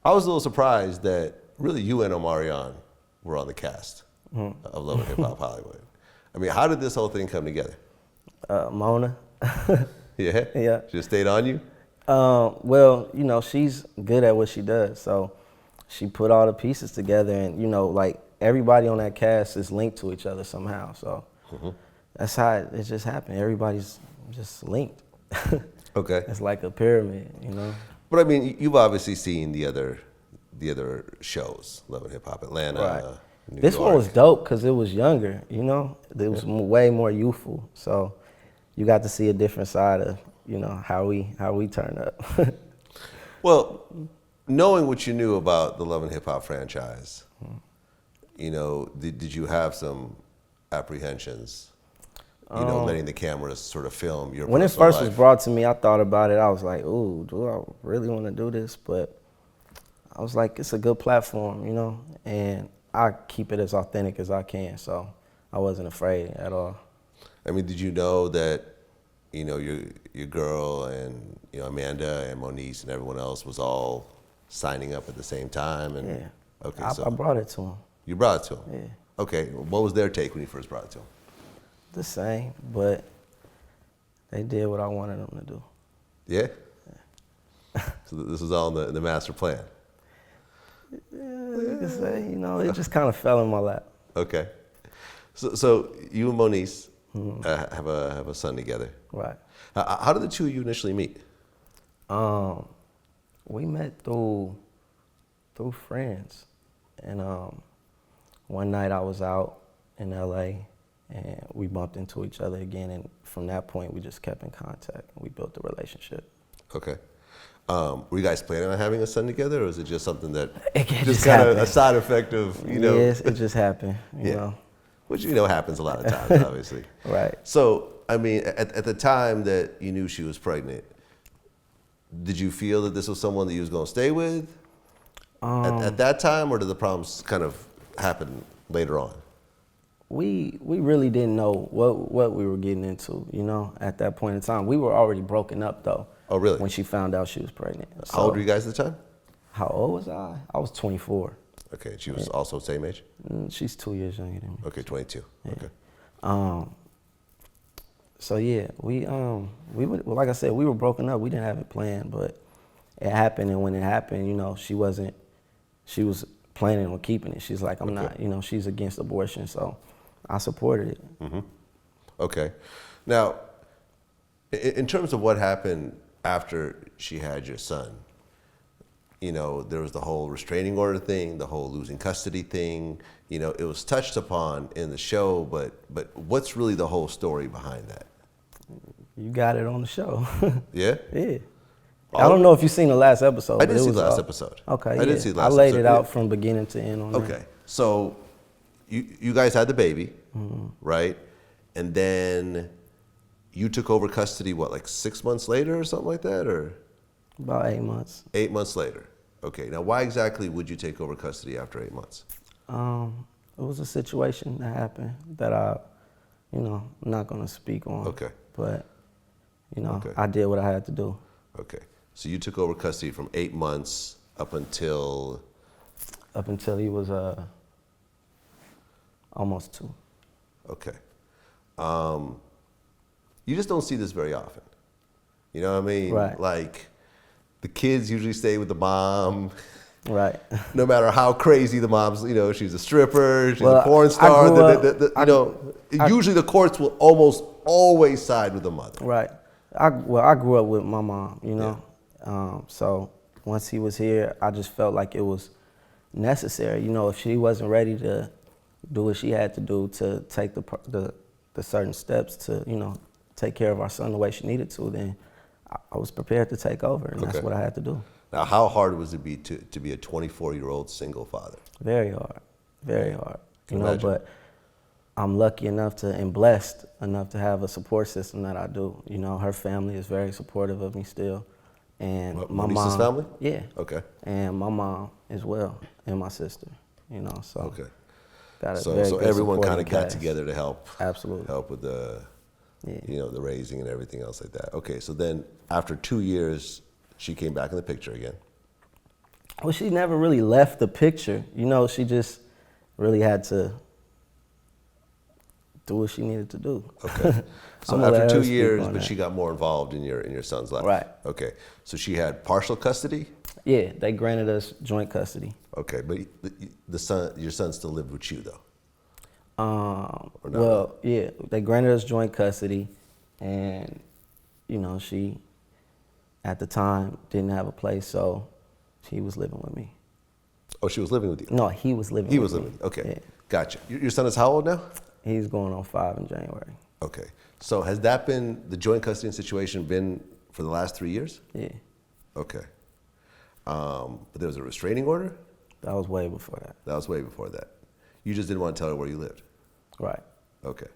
I was a little surprised that really you and Omarion were on the cast of Love and Hip Hop Hollywood. I mean, how did this whole thing come together? Mona. Yeah? Yeah. She just stayed on you? Well, you know, she's good at what she does, so she put all the pieces together, and you know, like everybody on that cast is linked to each other somehow. So that's how it just happened. Everybody's just linked. Okay. It's like a pyramid, you know. But I mean, you've obviously seen the other shows, Love and Hip Hop Atlanta, Right. New This York. one was dope because it was younger, you know. It was way more youthful, so you got to see a different side of, you know, how we turn up. Well, knowing what you knew about the Love and Hip Hop franchise, you know, did you have some apprehensions, you know, letting the cameras sort of film your When it personal first life? was brought to me, I thought about it. I was like, ooh, do I really want to do this? But I was like, it's a good platform, you know, and I keep it as authentic as I can, so I wasn't afraid at all. I mean, did you know that, you know, your girl and, you know, Amanda and Moniece and everyone else was all signing up at the same time? And Yeah. Okay, I brought it to him. You brought it to them? Yeah. Okay, what was their take when you first brought it to them? The same, but they did what I wanted them to do. Yeah? So this was all in the master plan? Yeah, you could say, you know, it just kind of fell in my lap. Okay. So you and Moniece have a son together. Right. How did the two of you initially meet? We met through friends, and one night I was out in LA, and we bumped into each other again, and from that point we just kept in contact and we built a relationship. Okay. Were you guys planning on having a son together, or was it just something that It just just kind of happened. a side effect of, you know? Yes, it just happened, you know. Which, you know, happens a lot of times, obviously. Right. So, I mean, at the time that you knew she was pregnant, did you feel that this was someone that you was going to stay with at that time, or did the problems kind of happen later on? We really didn't know what we were getting into, you know, at that point in time. We were already broken up, though. Oh, really? When she found out she was pregnant. How old were you guys at the time? How old was I? I was 24. Okay, she was also same age? She's 2 years younger than me. Okay, 22. Yeah. Okay. So yeah, we well, like I said, we were broken up. We didn't have it planned, but it happened, and when it happened, you know, she was planning on keeping it. She's like, I'm not, you know, she's against abortion, so I supported it. Mm-hmm. Okay. Now, in terms of what happened after she had your son, you know, there was the whole restraining order thing, the whole losing custody thing. You know, it was touched upon in the show, but what's really the whole story behind that? You got it on the show. Yeah? Yeah. I don't know if you've seen the last episode. I did see the last episode. Okay, I did see the last I laid episode. it out from beginning to end on that. Okay. So you guys had the baby, right? And then you took over custody, what, like 6 months later or something like that? Or About 8 months. 8 months later. Okay. Now, why exactly would you take over custody after 8 months? It was a situation that happened that I'm not going to speak on. Okay. But, you know, Okay. I did what I had to do. Okay. So you took over custody from 8 months up until? Up until he was almost 2. Okay. You just don't see this very often. You know what I mean? Right. Like, the kids usually stay with the mom. Right. No matter how crazy the mom's, you know, she's a stripper, she's Well, a porn star. I grew up- Usually the courts will almost always side with the mother. Right. I grew up with my mom, you know. So once he was here, I just felt like it was necessary. You know, if she wasn't ready to do what she had to do to take the certain steps to, you know, take care of our son the way she needed to, then I was prepared to take over, and that's what I had to do. Now, how hard was it to be a 24-year-old single father? Very hard, very hard. You know, Imagine. but I'm lucky enough and blessed enough to have a support system that I do. You know, her family is very supportive of me still, and my Moniece's mom. family? Yeah. Okay. And my mom as well, and my sister. You know, so. Okay. Got a So very good everyone kind supporting of got cast. together to help. Absolutely. Help with the, Yeah. you know, the raising and everything else like that. Okay. So then after 2 years, she came back in the picture again. Well, she never really left the picture. You know, she just really had to do what she needed to do. Okay. So I'm gonna after let her 2 speak years, on but that. she got more involved in your son's life. Right. Okay. So she had partial custody. Yeah, they granted us joint custody. Okay, but your son still lived with you though. Or not Well, yeah, they granted us joint custody, and you know, she at the time didn't have a place, so he was living with me. Oh, she was living with you. No, he was living. He with was me. living. With you. Okay, Yeah. gotcha. Your son is how old now? He's going on 5 in January. Okay. So has that been the joint custody situation been for the last 3 years? Yeah, Okay. But there was a restraining order? that was way before that. That was way before that. You just didn't want to tell her where you lived. Right. Okay.